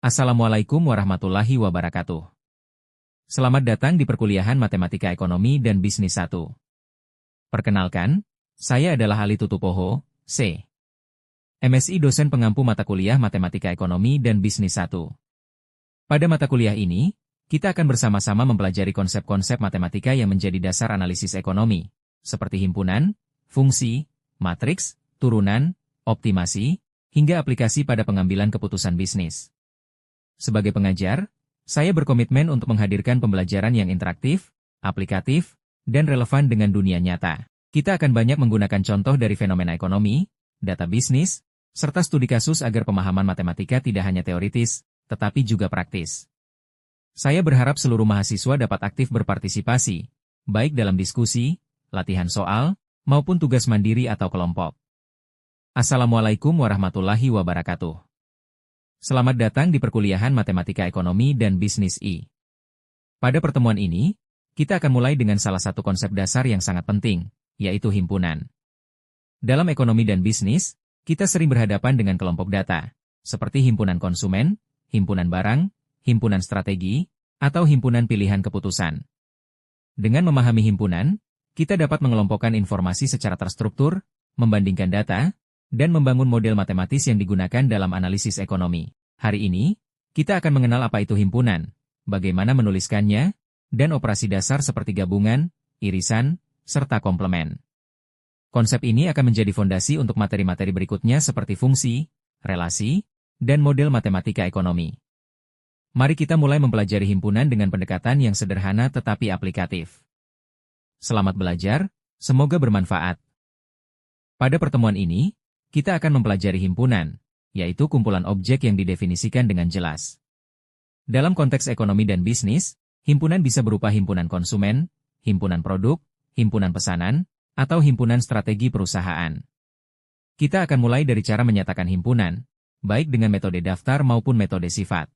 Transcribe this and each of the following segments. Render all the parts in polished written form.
Assalamualaikum warahmatullahi wabarakatuh. Selamat datang di perkuliahan Matematika Ekonomi dan Bisnis 1. Perkenalkan, saya adalah Ali Tutupoho, C. MSI dosen pengampu mata kuliah Matematika Ekonomi dan Bisnis 1. Pada mata kuliah ini, kita akan bersama-sama mempelajari konsep-konsep matematika yang menjadi dasar analisis ekonomi, seperti himpunan, fungsi, matriks, turunan, optimasi, hingga aplikasi pada pengambilan keputusan bisnis. Sebagai pengajar, saya berkomitmen untuk menghadirkan pembelajaran yang interaktif, aplikatif, dan relevan dengan dunia nyata. Kita akan banyak menggunakan contoh dari fenomena ekonomi, data bisnis, serta studi kasus agar pemahaman matematika tidak hanya teoritis, tetapi juga praktis. Saya berharap seluruh mahasiswa dapat aktif berpartisipasi, baik dalam diskusi, latihan soal, maupun tugas mandiri atau kelompok. Assalamualaikum warahmatullahi wabarakatuh. Selamat datang di perkuliahan Matematika Ekonomi dan Bisnis I. Pada pertemuan ini, kita akan mulai dengan salah satu konsep dasar yang sangat penting, yaitu himpunan. Dalam ekonomi dan bisnis, kita sering berhadapan dengan kelompok data, seperti himpunan konsumen, himpunan barang, himpunan strategi, atau himpunan pilihan keputusan. Dengan memahami himpunan, kita dapat mengelompokkan informasi secara terstruktur, membandingkan data, dan membangun model matematis yang digunakan dalam analisis ekonomi. Hari ini, kita akan mengenal apa itu himpunan, bagaimana menuliskannya, dan operasi dasar seperti gabungan, irisan, serta komplement. Konsep ini akan menjadi fondasi untuk materi-materi berikutnya seperti fungsi, relasi, dan model matematika ekonomi. Mari kita mulai mempelajari himpunan dengan pendekatan yang sederhana tetapi aplikatif. Selamat belajar, semoga bermanfaat. Pada pertemuan ini, kita akan mempelajari himpunan, yaitu kumpulan objek yang didefinisikan dengan jelas. Dalam konteks ekonomi dan bisnis, himpunan bisa berupa himpunan konsumen, himpunan produk, himpunan pesanan, atau himpunan strategi perusahaan. Kita akan mulai dari cara menyatakan himpunan, baik dengan metode daftar maupun metode sifat.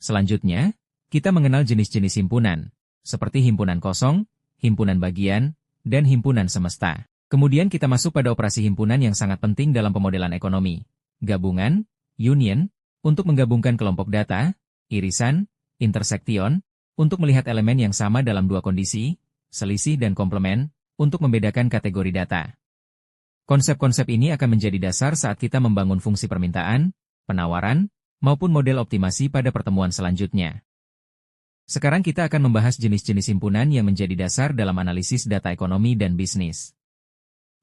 Selanjutnya, kita mengenal jenis-jenis himpunan, seperti himpunan kosong, himpunan bagian, dan himpunan semesta. Kemudian kita masuk pada operasi himpunan yang sangat penting dalam pemodelan ekonomi. Gabungan, union, untuk menggabungkan kelompok data, irisan, intersektion, untuk melihat elemen yang sama dalam dua kondisi, selisih dan komplement, untuk membedakan kategori data. Konsep-konsep ini akan menjadi dasar saat kita membangun fungsi permintaan, penawaran, maupun model optimasi pada pertemuan selanjutnya. Sekarang kita akan membahas jenis-jenis himpunan yang menjadi dasar dalam analisis data ekonomi dan bisnis.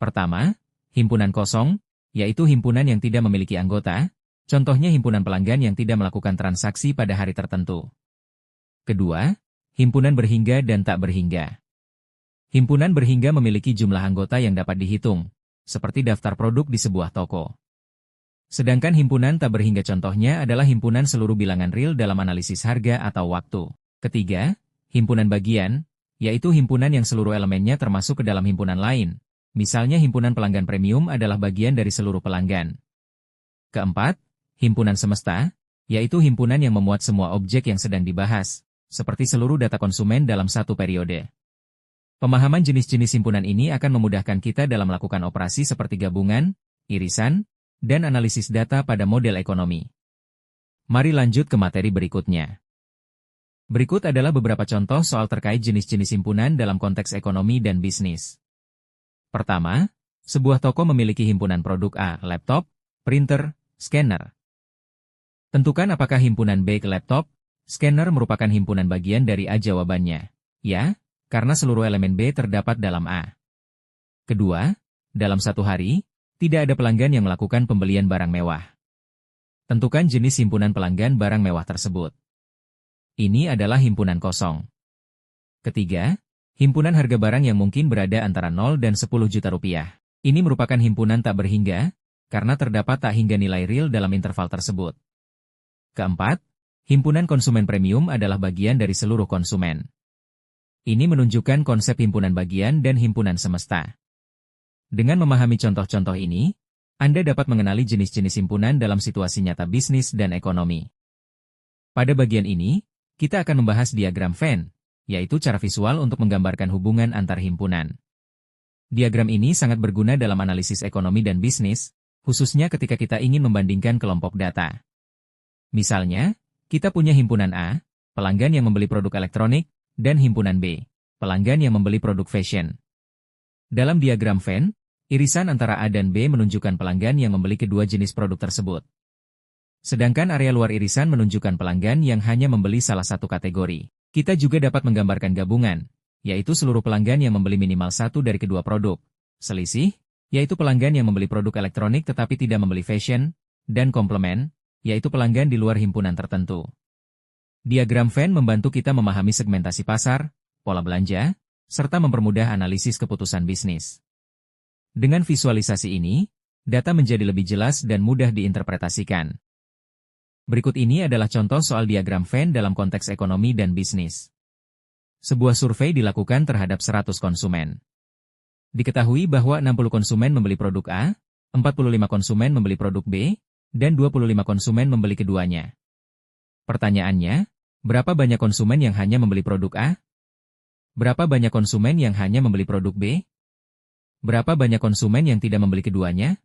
Pertama, himpunan kosong, yaitu himpunan yang tidak memiliki anggota, contohnya himpunan pelanggan yang tidak melakukan transaksi pada hari tertentu. Kedua, himpunan berhingga dan tak berhingga. Himpunan berhingga memiliki jumlah anggota yang dapat dihitung, seperti daftar produk di sebuah toko. Sedangkan himpunan tak berhingga contohnya adalah himpunan seluruh bilangan real dalam analisis harga atau waktu. Ketiga, himpunan bagian, yaitu himpunan yang seluruh elemennya termasuk ke dalam himpunan lain. Misalnya himpunan pelanggan premium adalah bagian dari seluruh pelanggan. Keempat, himpunan semesta, yaitu himpunan yang memuat semua objek yang sedang dibahas, seperti seluruh data konsumen dalam satu periode. Pemahaman jenis-jenis himpunan ini akan memudahkan kita dalam melakukan operasi seperti gabungan, irisan, dan analisis data pada model ekonomi. Mari lanjut ke materi berikutnya. Berikut adalah beberapa contoh soal terkait jenis-jenis himpunan dalam konteks ekonomi dan bisnis. Pertama, sebuah toko memiliki himpunan produk A, laptop, printer, scanner. Tentukan apakah himpunan B, laptop, scanner merupakan himpunan bagian dari A. Jawabannya, ya, karena seluruh elemen B terdapat dalam A. Kedua, dalam satu hari, tidak ada pelanggan yang melakukan pembelian barang mewah. Tentukan jenis himpunan pelanggan barang mewah tersebut. Ini adalah himpunan kosong. Ketiga, himpunan harga barang yang mungkin berada antara 0 dan 10 juta rupiah. Ini merupakan himpunan tak berhingga, karena terdapat tak hingga nilai real dalam interval tersebut. Keempat, himpunan konsumen premium adalah bagian dari seluruh konsumen. Ini menunjukkan konsep himpunan bagian dan himpunan semesta. Dengan memahami contoh-contoh ini, Anda dapat mengenali jenis-jenis himpunan dalam situasi nyata bisnis dan ekonomi. Pada bagian ini, kita akan membahas diagram Venn, yaitu cara visual untuk menggambarkan hubungan antar himpunan. Diagram ini sangat berguna dalam analisis ekonomi dan bisnis, khususnya ketika kita ingin membandingkan kelompok data. Misalnya, kita punya himpunan A, pelanggan yang membeli produk elektronik, dan himpunan B, pelanggan yang membeli produk fashion. Dalam diagram Venn, irisan antara A dan B menunjukkan pelanggan yang membeli kedua jenis produk tersebut. Sedangkan area luar irisan menunjukkan pelanggan yang hanya membeli salah satu kategori. Kita juga dapat menggambarkan gabungan, yaitu seluruh pelanggan yang membeli minimal satu dari kedua produk. Selisih, yaitu pelanggan yang membeli produk elektronik tetapi tidak membeli fashion, dan komplement, yaitu pelanggan di luar himpunan tertentu. Diagram Venn membantu kita memahami segmentasi pasar, pola belanja, serta mempermudah analisis keputusan bisnis. Dengan visualisasi ini, data menjadi lebih jelas dan mudah diinterpretasikan. Berikut ini adalah contoh soal diagram Venn dalam konteks ekonomi dan bisnis. Sebuah survei dilakukan terhadap 100 konsumen. Diketahui bahwa 60 konsumen membeli produk A, 45 konsumen membeli produk B, dan 25 konsumen membeli keduanya. Pertanyaannya, berapa banyak konsumen yang hanya membeli produk A? Berapa banyak konsumen yang hanya membeli produk B? Berapa banyak konsumen yang tidak membeli keduanya?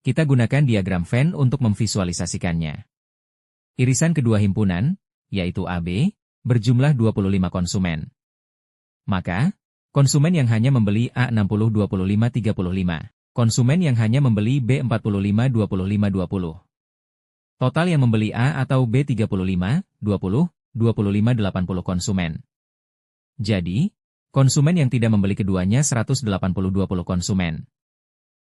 Kita gunakan diagram Venn untuk memvisualisasikannya. Irisan kedua himpunan, yaitu AB, berjumlah 25 konsumen. Maka, konsumen yang hanya membeli A 60-25-35, konsumen yang hanya membeli B 45-25-20. Total yang membeli A atau B 35, 20, 25-80 konsumen. Jadi, konsumen yang tidak membeli keduanya 180-20 konsumen.